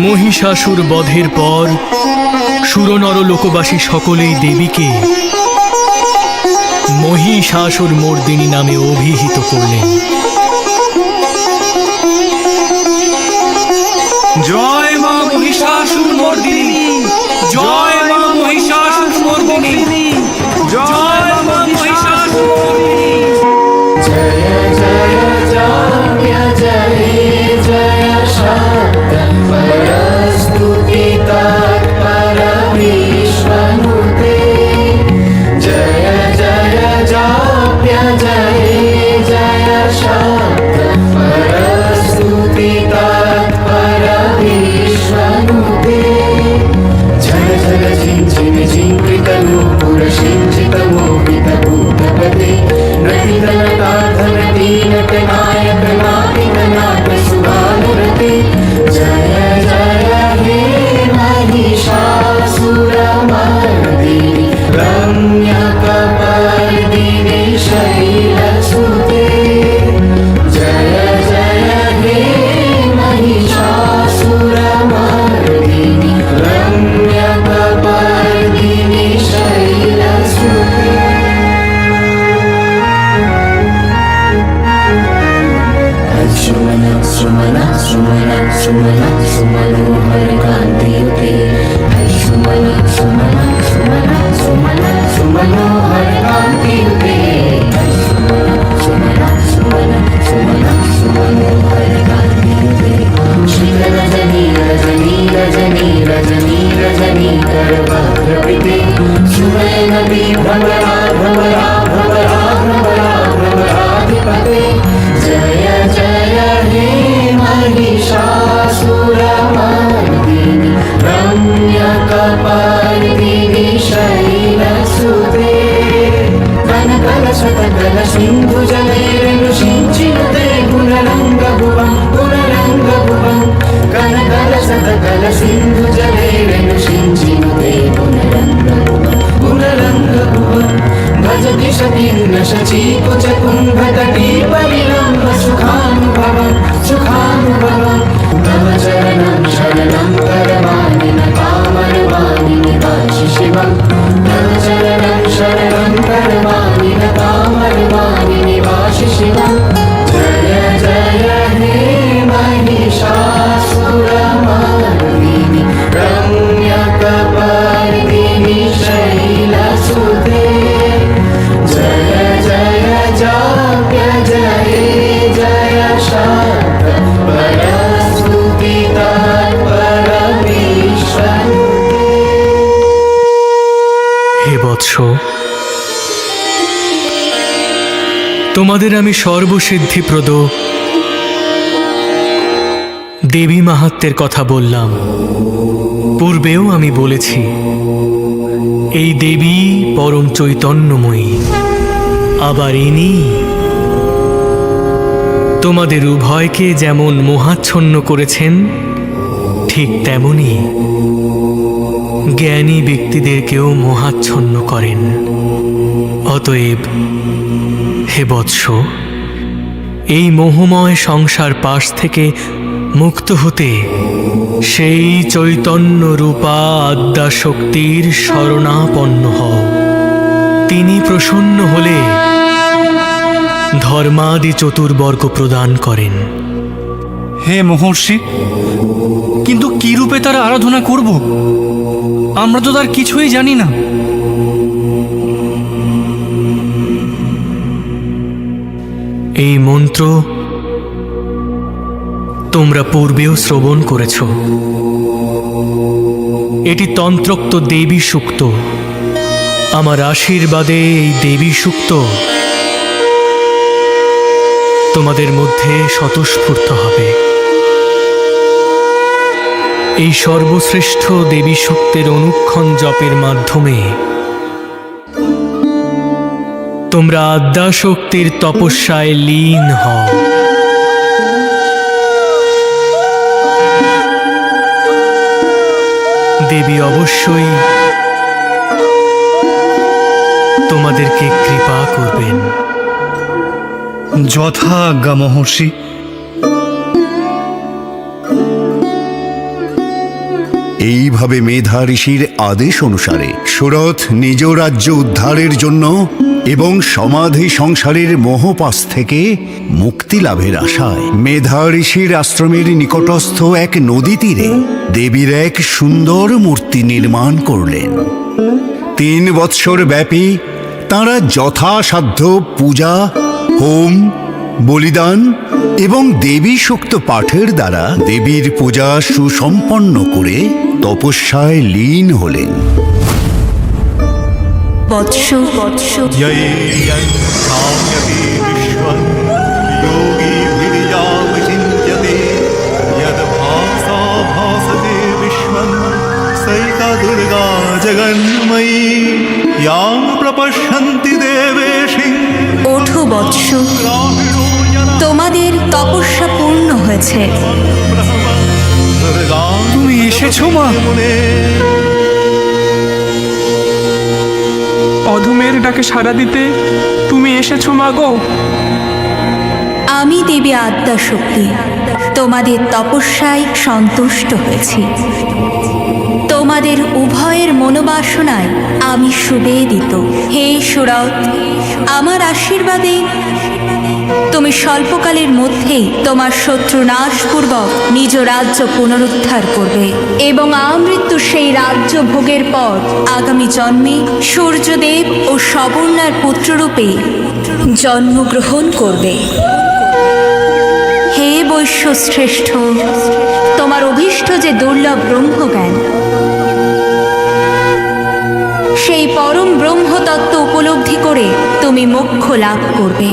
মহিষাসুর বধের পর সুরনর লোকবাসী সকলেই দেবীকে মহিষাসুর মর্দিনী নামে অভিহিত করলেন। জয় মা মহিষাসুর মর্দিনী, জয় মা মহিষাসুর মর্দিনী, জয় মা মহিষাসুর মর্দিনী। জয় জয় জয় জয় জয় শব্দ পরস্তুতি তৎপর বিশ্বনুতে। জয় জয় জয় জয় জয় শব্দ পরস্তুতি তৎপর বিশ্বনুতে। ঝল ঝল ঝিঞ্ঝিন ঝিঙ্কৃত নূপুর সিঞ্চিত মোহিত ভূতপতে। নটিত নটাধনতি নটনায়ক নাটিত নাট সুभानुरते। जय जय हे महिषासुरमर्दिनि रम्यकपर्दिनि शैलसुते। जय जय हे महिषासुरमर्दिनि रम्यकपर्दिनि शैलसुते। सुमन सुमन सुमन सुमन सुमनोहर कांतियुते। सुमन सुमन सुमन सुमन सुमनोहर कांतियुते। सुमन सुमन सुमन सुमनोहर कांतियुते। श्रीर रजनी रजनी रजनी रजनी रजनी करवक्त्रपिते। सुनयन विभ्रमरा भ्रमरा भ्रमरा भ्रमरा भ्रमराधिपते। जय जय हे महिषासुरमर्दिनि रम्यकपर्दिनि शैलसुते। कनकल शतकल सिन्धुजलैरनु सिञ्चिनुते गुणरङ्गभुवं गुणरङ्गभुवं। कनकल शतकल सिन्धुजलैरनु सिञ्चिनुते गुणरङ्गभुवं गुणरङ्गभुवं। भजति शकीर्न शचीकुचकुम्भतटी परिलम्ब सुखानुभवं सुखानुभवं। तव चरणं शरणं करवाणि न कामरवाणि निवासि शिवं। तव चरणं शरणं करवाणि न कामरवाणि निवासि शिवं। जय जय हे महिषासुरमर्दिनि रम्यकपर्दिनि शैलसुते। जय जय जय जय जय शब्द परस्तुति तत्पर विश्वनुते। হে বৎস, তোমাদের আমি সর্বসিদ্ধিপ্রদ দেবী মাহাত্ম্যের কথা বললাম। পূর্বেও আমি বলেছি এই দেবী পরম চৈতন্যময়ী। আবার ইনি তোমাদের উভয়কে যেমন মোহাচ্ছন্ন করেছেন, ঠিক তেমনি জ্ঞানী ব্যক্তিদেরকেও মোহাচ্ছন্ন করেন। অতএব হে বৎস, এই মোহময় সংসার পাশ থেকে মুক্ত হতে সেই চৈতন্য রূপা আদ্যা শক্তির শরণাপন্ন হও। তিনি প্রসন্ন হলে ধর্মাদি চতুর্বর্গ প্রদান করেন। হে মহর্ষি, কিন্তু কি রূপে তার আরাধনা করব? আমরা তো তার কিছুই জানি না। এই মন্ত্র তোমরা পূর্বেও শ্রবণ করেছ। এটি তন্ত্রোক্ত দেবী সূক্ত। আমার আশীর্বাদে এই দেবী সূক্ত তোমাদের মধ্যে স্বতঃস্ফূর্ত হবে। এই সর্বশ্রেষ্ঠ দেবী সূক্তের অনুক্ষণ জপের মাধ্যমে তোমরা আদ্যা শক্তির তপস্যায় লীন হও। দেবী অবশ্যই তোমাদেরকে কৃপা করবেন। যথা আজ্ঞা মহর্ষি। এইভাবে মেধা ঋষির আদেশ অনুসারে সুরথ নিজ রাজ্য উদ্ধারের জন্য এবং সমাধি সংসারের মোহপাশ থেকে মুক্তি লাভের আশায় মেধা ঋষির আশ্রমের নিকটস্থ এক নদী তীরে দেবীর এক সুন্দর মূর্তি নির্মাণ করলেন। 3 বৎসর ব্যাপী তাঁরা যথাসাধ্য পূজা, হোম, বলিদান এবং দেবী সূক্ত পাঠের দ্বারা দেবীর পূজা সুসম্পন্ন করে তপস্যায় লীন হলেন। বৎস দুর্গা জগন্ময়ী ইয়াং প্রপশ্যন্তি দেবেশি। ওঠো বৎস, তোমাদের তপস্যা পূর্ণ হয়েছে। তুমি এসেছো মা? অধমের ডাকে সাড়া দিতে তুমি এসেছো মা গো। আমি দেবী আদ্যা শক্তি তোমাদের তপস্যায় সন্তুষ্ট হয়েছি। তোমাদের উভয়ের মনোবাসনায় আমি সুবেদিত। হে সুরথ, আমার আশীর্বাদে তুমি স্বল্পকালের মধ্যেই তোমার শত্রু নাশপূর্বক নিজ রাজ্য পুনরুদ্ধার করবে এবং আমৃত্যু সেই রাজ্য ভোগের পর আগামী জন্মে সূর্যদেব ও সবর্ণার পুত্ররূপে জন্মগ্রহণ করবে। হে বৈশ্য শ্রেষ্ঠ, তোমার অভীষ্ট যে দুর্লভ ব্রহ্মজ্ঞান, সেই পরম ব্রহ্মতত্ত্ব উপলব্ধি করে তুমি মোক্ষ লাভ করবে।